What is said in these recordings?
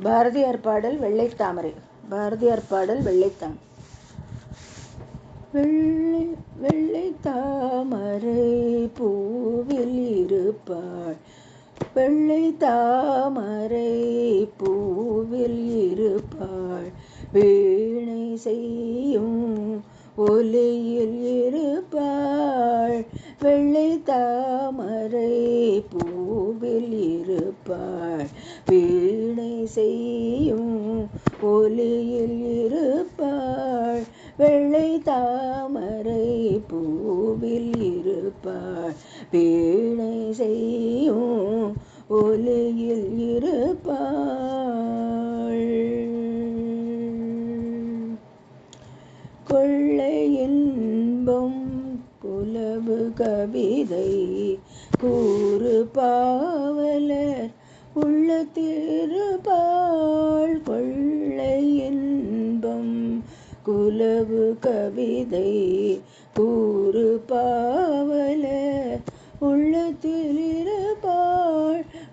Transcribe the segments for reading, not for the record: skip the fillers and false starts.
பாரதியார் பாடல் வெள்ளைத்தாமரை. பாரதியார் பாடல் வெள்ளைத்தாமரை. வெள்ளை வெள்ளை தாமரை பூவில் இருப்பாள், வெள்ளை தாமரை பூவில் இருப்பாள், வீணை செய்யும் ஒலியில் இருப்பாள், வெள்ளை தாமரை பூவில் இருப்பாள், வீணை செய்யும் ஒலியில் இருப்பாள், வெள்ளை தாமரை பூவில் இருப்பாள், வீணை செய்யும் ஒலியில் இருப்பாள். கொள்ளை இன்பம் புலவு கவிதை கூறு பாவலர் உள்ளத்திருப்பாள், கொள்ளை இன்பம் குலவு கவிதை கூறு பாவலர் உள்ளத்திலிருப்பாள்,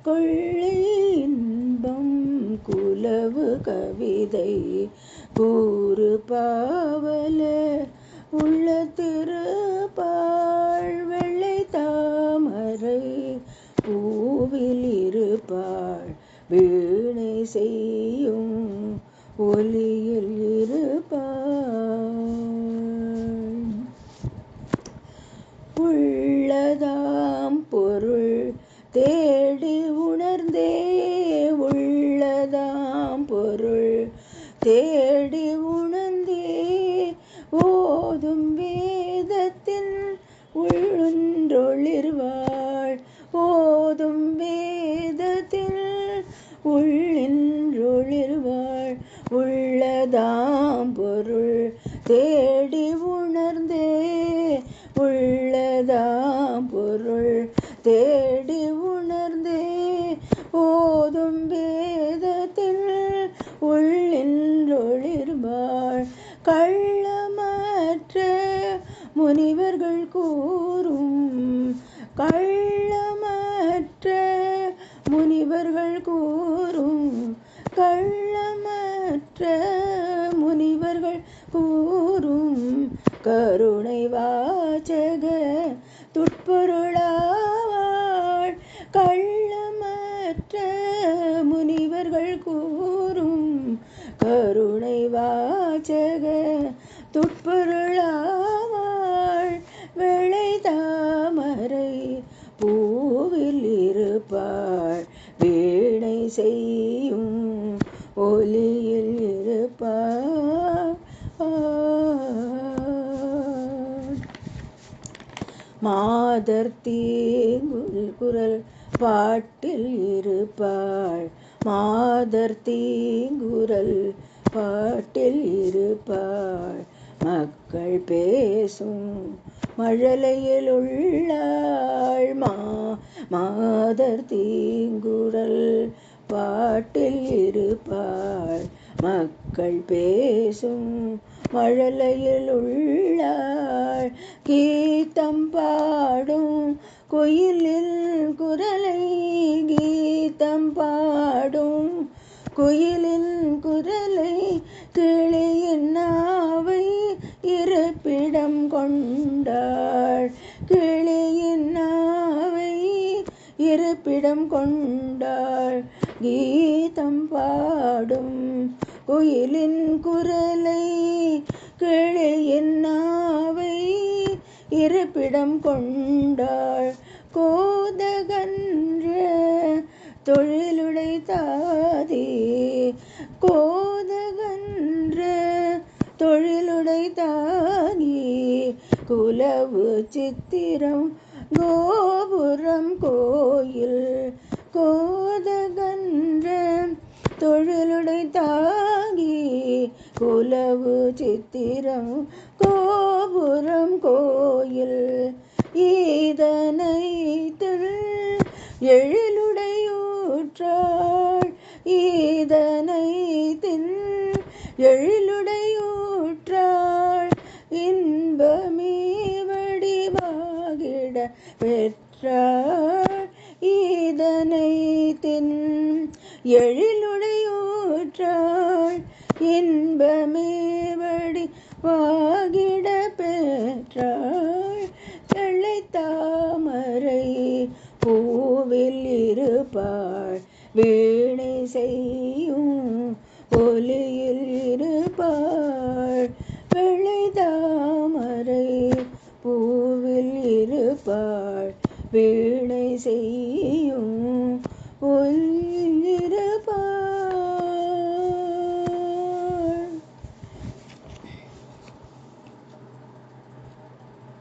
கொள்ளை இன்பம் குலவு கவிதை கூறு பாவலர் உள்ளத்திருப்பாள், வெள்ளை தாமரை பூவில் இருப்பாள், வீணை செய்யும் ஒலியில் இருப்பாள். உள்ளதாம் பொருள் தேடி உணர்ந்தே, உள்ளதாம் பொருள் தேடி உணர்ந்தே, ஓதும் வேதத்தின் உள்ளொன்றிருவாள், ஓதும் வேதத்தில் உள்ளின்றொழிர்வாள், உள்ளதாம் பொருள் தேடி உணர்ந்தே, உள்ளதாம் பொருள் தேடி உணர்ந்தே, ஓதும் வேதத்தில் உள்ளின்றொழிர்வாள், கள்ளமற்ற முனிவர்கள் கூறும், கள்ளமற்ற முனிவர்கள் கூறும், கள்ளமற்ற முனிவர்கள் கூறும், கருணை வாசக துட்பொருளாவாள், கள்ளமற்ற முனிவர்கள் கூறும், கருணை வாசக துட்பொருளாவாள், வெள்ளை தாமரை பூவில் இருப்பாள், வீணை செய்யும் ஒலியில் இருப்பாள். மாதர் தீங்குரல் பாட்டில் இருப்பாள், மாதர் தீங்குரல் பாட்டில் இருப்பாள், மக்கள் பேசும் மழலையில் உள்ளாள், மாதர் தீங்குரல் பாட்டில் இருப்பாள், மக்கள் பேசும் மழலையில் உள்ளாள், கீதம் பாடும் குயிலில் குரலை, கீதம் பாடும் குயிலின் குரலை, கிளியின் நாவை இருப்பிடம் கொண்டாள், கிளியின் நாவை இருப்பிடம் கொண்டாள், கீதம் பாடும் குயிலின் குரலை, கிளியின் நாவை இருப்பிடம் கொண்டாள், கோதகன்ற தொழிலுடை தாதி, கோதகன்ற தொழிலுடை தாகி, குலவு சித்திரம் கோபுரம் கோயில், கோதகன்ற தொழிலுடை தாகி, குலவு சித்திரம் கோபுரம் கோயில், ஈதனை எழிலுடையூற்றாள், ஈதனை எழிலுடையூற்றாள், இன்பமே வடிவாகிட பெற்றாள், ஈதனை அதனை தின் எழிலுடையூற்றாள் இன்பமே வடி வாகிட பெற்றாள் வெள்ளை தாமரை பூவில் இருப்பாள் வீணை செய்யும் ஒலியில் இருப்பாள் வெள்ளை தாமரை பூவில் இருப்பாள் வீணை செய்யும் ஒலியில்